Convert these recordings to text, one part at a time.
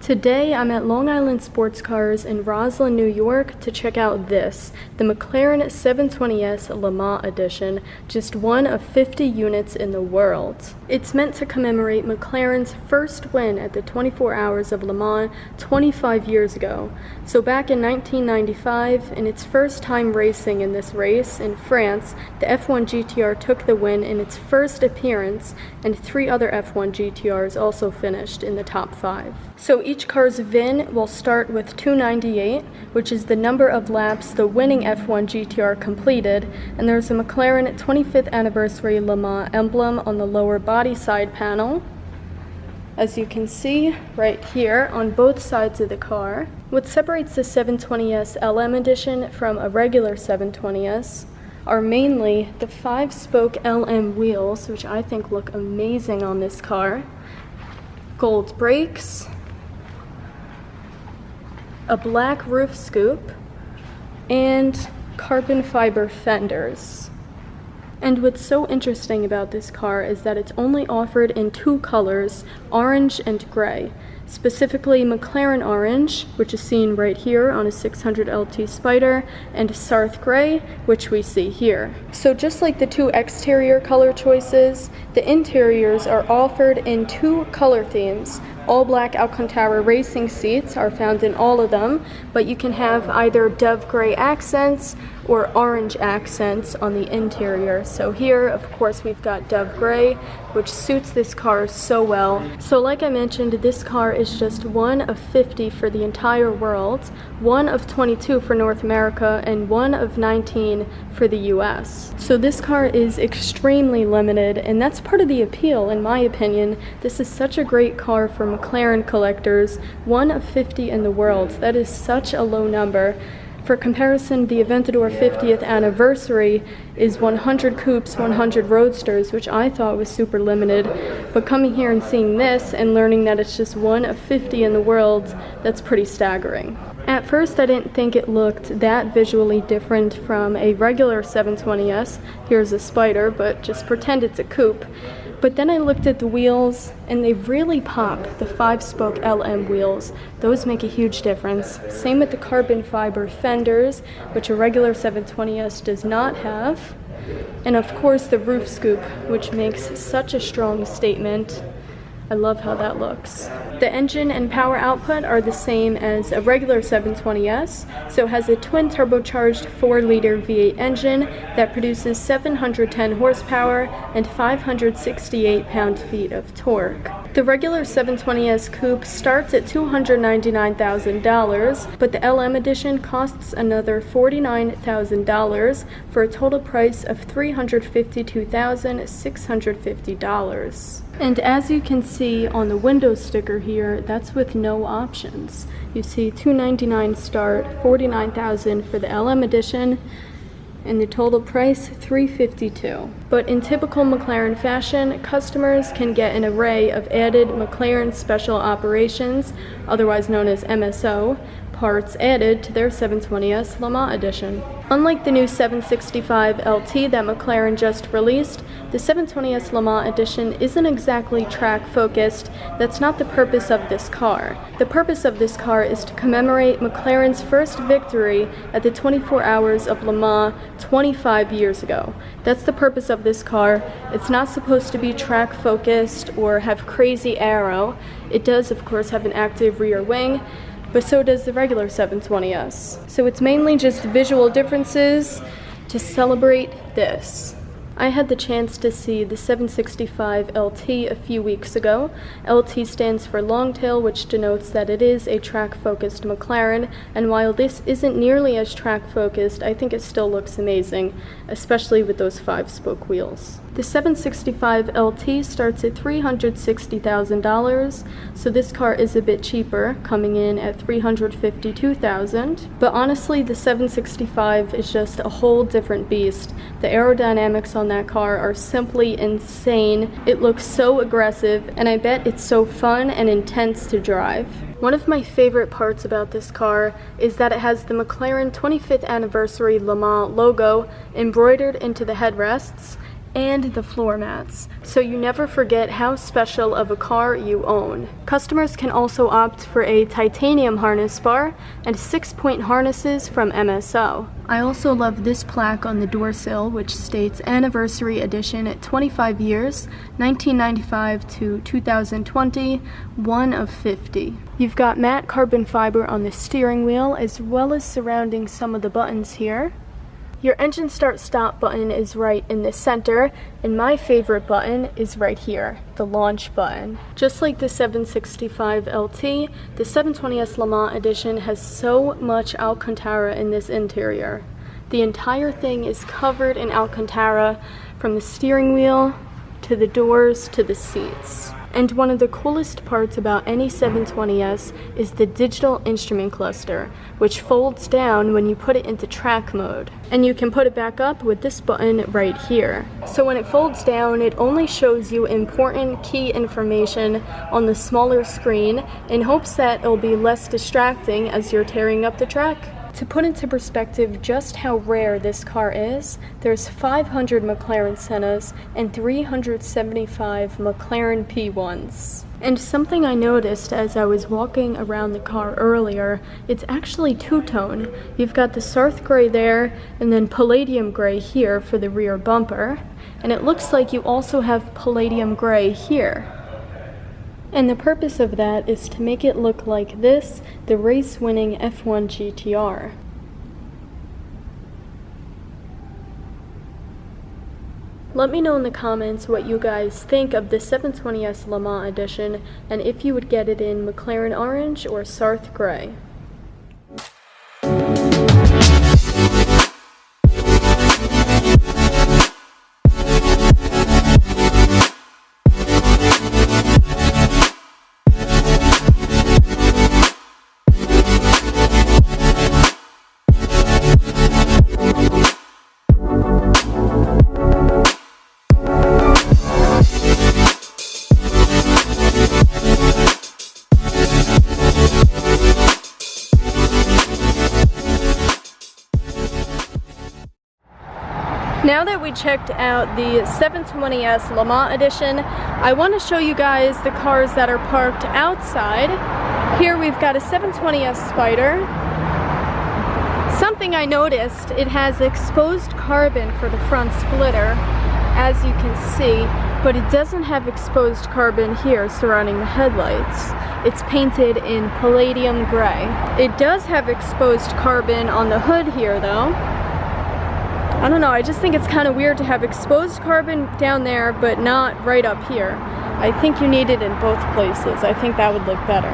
Today I'm at Long Island Sports Cars in Roslyn, New York to check out this, the McLaren 720S Le Mans Edition, just one of 50 units in the world. It's meant to commemorate McLaren's first win at the 24 Hours of Le Mans 25 years ago. So back in 1995, in its first time racing in this race in France, the F1 GTR took the win in its first appearance, and 3 other F1 GTRs also finished in the top 5. So each car's VIN will start with 298, which is the number of laps the winning F1 GTR completed, and there's a McLaren 25th Anniversary Le Mans emblem on the lower body side panel, as you can see right here on both sides of the car. What separates the 720S LM edition from a regular 720S are mainly the 5-spoke LM wheels, which I think look amazing on this car, gold brakes, a black roof scoop, and carbon fiber fenders. And what's so interesting about this car is that it's only offered in 2 colors, orange and gray. Specifically McLaren Orange, which is seen right here on a 600 LT Spider, and Sarth Gray, which we see here. So just like the 2 exterior color choices, the interiors are offered in 2 color themes. All black Alcantara racing seats are found in all of them, but you can have either dove gray accents or orange accents on the interior. So here, of course, we've got dove gray, which suits this car so well. So like I mentioned, this car is just one of 50 for the entire world, one of 22 for North America, and one of 19 for the US. So this car is extremely limited, and that's part of the appeal, in my opinion. This is such a great car for McLaren collectors, one of 50 in the world. That is such a low number. For comparison, the Aventador 50th anniversary is 100 coupes, 100 roadsters, which I thought was super limited. But coming here and seeing this and learning that it's just one of 50 in the world, that's pretty staggering. At first, I didn't think it looked that visually different from a regular 720S. Here's a Spider, but just pretend it's a coupe. But then I looked at the wheels, and they really pop, the 5-spoke LM wheels. Those make a huge difference. Same with the carbon fiber fenders, which a regular 720S does not have. And of course the roof scoop, which makes such a strong statement. I love how that looks. The engine and power output are the same as a regular 720S, so it has a twin turbocharged 4-liter V8 engine that produces 710 horsepower and 568 pound-feet of torque. The regular 720S coupe starts at $299,000, but the LM edition costs another $49,000 for a total price of $352,650. And as you can see on the window sticker here, that's with no options. You see $299 start, $49,000 for the LM edition, and the total price $352. But in typical McLaren fashion, customers can get an array of added McLaren Special Operations, otherwise known as MSO, parts added to their 720S Le Mans edition. Unlike the new 765 LT that McLaren just released, the 720S Le Mans edition isn't exactly track focused. That's not the purpose of this car. The purpose of this car is to commemorate McLaren's first victory at the 24 Hours of Le Mans 25 years ago. That's the purpose of this car. It's not supposed to be track focused or have crazy aero. It does, of course, have an active rear wing, but so does the regular 720S. So it's mainly just visual differences to celebrate this. I had the chance to see the 765 LT a few weeks ago. LT stands for long tail, which denotes that it is a track-focused McLaren, and while this isn't nearly as track-focused, I think it still looks amazing, especially with those 5-spoke wheels. The 765 LT starts at $360,000, so this car is a bit cheaper, coming in at $352,000. But honestly, the 765 is just a whole different beast. The aerodynamics on that car are simply insane. It looks so aggressive, and I bet it's so fun and intense to drive. One of my favorite parts about this car is that it has the McLaren 25th Anniversary Le Mans logo embroidered into the headrests, and the floor mats, so you never forget how special of a car you own. Customers can also opt for a titanium harness bar and 6-point harnesses from MSO. I also love this plaque on the door sill, which states Anniversary Edition at 25 years, 1995 to 2020, 1 of 50. You've got matte carbon fiber on the steering wheel, as well as surrounding some of the buttons here. Your engine start stop button is right in the center, and my favorite button is right here, the launch button. Just like the 765 LT, the 720S Le Mans Edition has so much Alcantara in this interior. The entire thing is covered in Alcantara, from the steering wheel to the doors to the seats. And one of the coolest parts about any 720S is the digital instrument cluster, which folds down when you put it into track mode. And you can put it back up with this button right here. So when it folds down, it only shows you important key information on the smaller screen in hopes that it'll be less distracting as you're tearing up the track. To put into perspective just how rare this car is, there's 500 McLaren Sennas and 375 McLaren P1s. And something I noticed as I was walking around the car earlier, it's actually two-tone. You've got the Sarth gray there, and then palladium gray here for the rear bumper. And it looks like you also have palladium gray here. And the purpose of that is to make it look like this, the race-winning F1 GTR. Let me know in the comments what you guys think of the 720S Le Mans Edition, and if you would get it in McLaren Orange or Sarth Gray. Now that we checked out the 720S Le Mans Edition, I want to show you guys the cars that are parked outside. Here we've got a 720S Spider. Something I noticed, it has exposed carbon for the front splitter, as you can see, but it doesn't have exposed carbon here surrounding the headlights. It's painted in palladium gray. It does have exposed carbon on the hood here though. I don't know, I just think it's kind of weird to have exposed carbon down there but not right up here. I think you need it in both places. I think that would look better.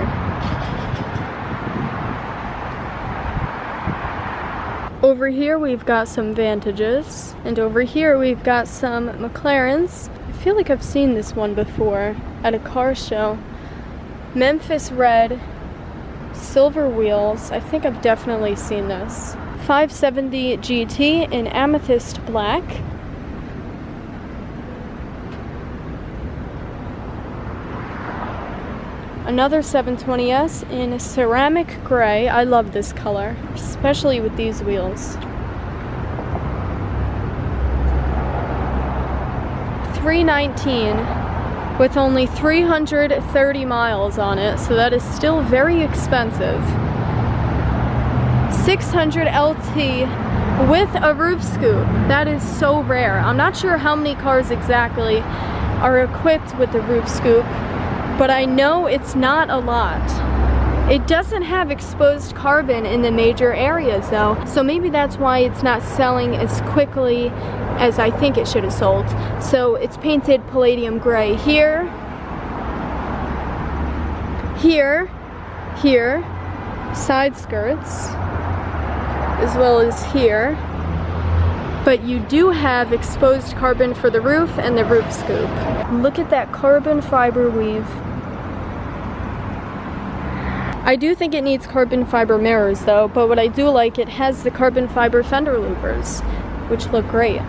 Over here we've got some Vantages, and over here we've got some McLarens. I feel like I've seen this one before at a car show. Memphis Red, silver wheels. I think I've definitely seen this. 570 GT in amethyst black. Another 720S in ceramic gray. I love this color, especially with these wheels. 319 with only 330 miles on it, so that is still very expensive. 600 LT with a roof scoop. That is so rare. I'm not sure how many cars exactly are equipped with the roof scoop, but I know it's not a lot. It doesn't have exposed carbon in the major areas though, so maybe that's why it's not selling as quickly as I think it should have sold. So it's painted palladium gray here, here, here, side skirts, as well as here, but you do have exposed carbon for the roof and the roof scoop. Look at that carbon fiber weave. I do think it needs carbon fiber mirrors though, but what I do like, it has the carbon fiber fender louvers, which look great.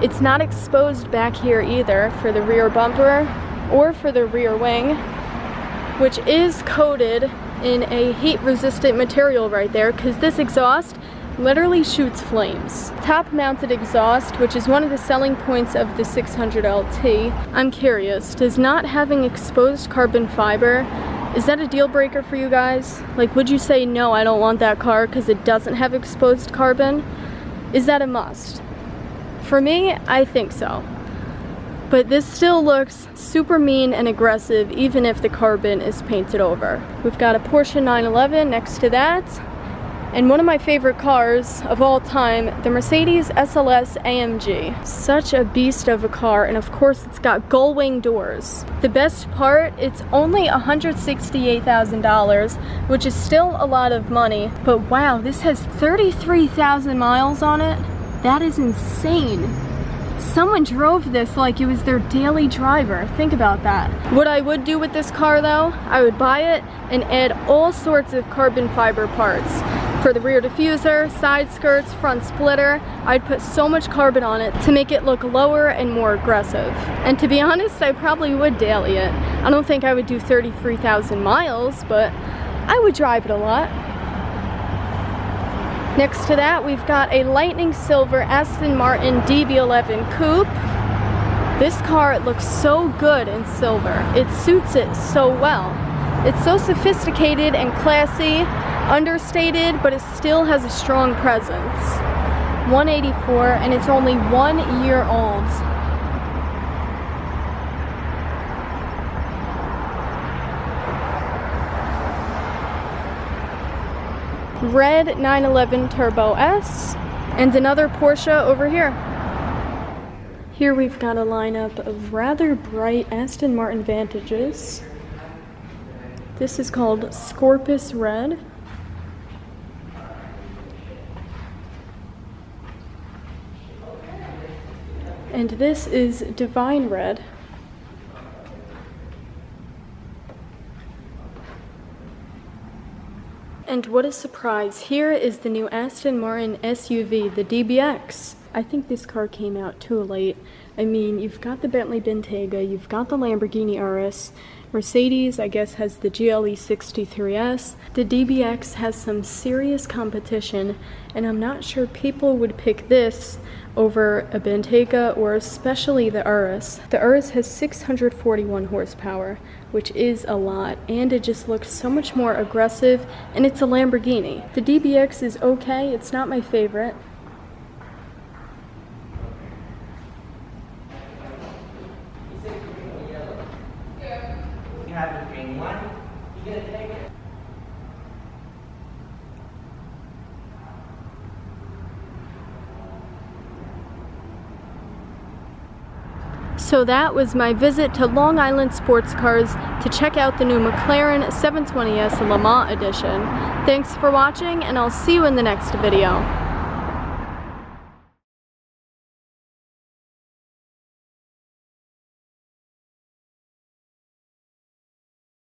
It's not exposed back here either for the rear bumper or for the rear wing, which is coated in a heat resistant material right there, because this exhaust literally shoots flames. Top mounted exhaust, which is one of the selling points of the 600LT. I'm curious, does not having exposed carbon fiber, is that a deal breaker for you guys? Like, would you say, no, I don't want that car because it doesn't have exposed carbon? Is that a must? For me, I think so. But this still looks super mean and aggressive even if the carbon is painted over. We've got a Porsche 911 next to that. And one of my favorite cars of all time, the Mercedes SLS AMG. Such a beast of a car, and of course it's got gull wing doors. The best part, it's only $168,000, which is still a lot of money, but wow, this has 33,000 miles on it. That is insane. Someone drove this like it was their daily driver. Think about that. What I would do with this car though, I would buy it and add all sorts of carbon fiber parts. For the rear diffuser, side skirts, front splitter, I'd put so much carbon on it to make it look lower and more aggressive. And to be honest, I probably would daily it. I don't think I would do 33,000 miles, but I would drive it a lot. Next to that, we've got a lightning silver Aston Martin DB11 Coupe. This car looks so good in silver. It suits it so well. It's so sophisticated and classy, understated, but it still has a strong presence. 184, and it's only 1 year old. Red 911 Turbo S, and another Porsche over here. Here we've got a lineup of rather bright Aston Martin Vantages. This is called Scorpus Red. And this is Divine Red. And what a surprise, here is the new Aston Martin SUV, the DBX. I think this car came out too late. I mean, you've got the Bentley Bentayga, you've got the Lamborghini Urus, Mercedes, I guess, has the GLE 63S. The DBX has some serious competition, and I'm not sure people would pick this over a Bentayga or especially the Urus. The Urus has 641 horsepower, which is a lot, and it just looks so much more aggressive, and it's a Lamborghini. The DBX is okay, it's not my favorite. You have the green one. You gonna take it? So that was my visit to Long Island Sports Cars to check out the new McLaren 720S Le Mans edition. Thanks for watching, and I'll see you in the next video.